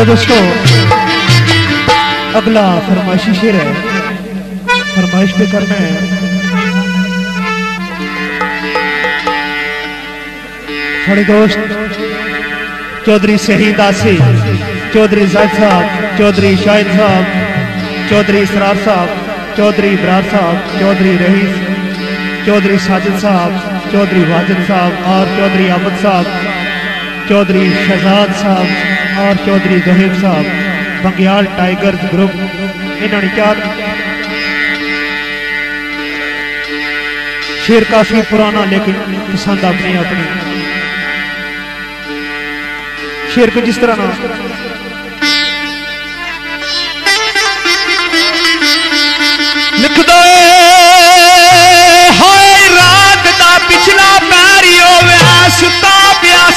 तो दोस्तों अगला फरमाइशी शेर है, फरमाइश पे करना है। साढ़े दोस्त चौधरी शहीद आसी, चौधरी जायद साहब, चौधरी शाहिद साहब, चौधरी इसरार साहब, चौधरी इब्रार साहब, चौधरी रहीस, चौधरी साजिद साहब, चौधरी वाजिद साहब और चौधरी अहमद साहब, चौधरी शहजाद साहब और चौधरी जहीर साहब, बंगियाल टाइगर्स ग्रुप। इन्होंने क्या शेर काफी पुराना लेकिन पसंद अपनी अपनी शेर को जिस तरह ना लिख दो हाय रात दा पिछला पैरी होवे सुता पिया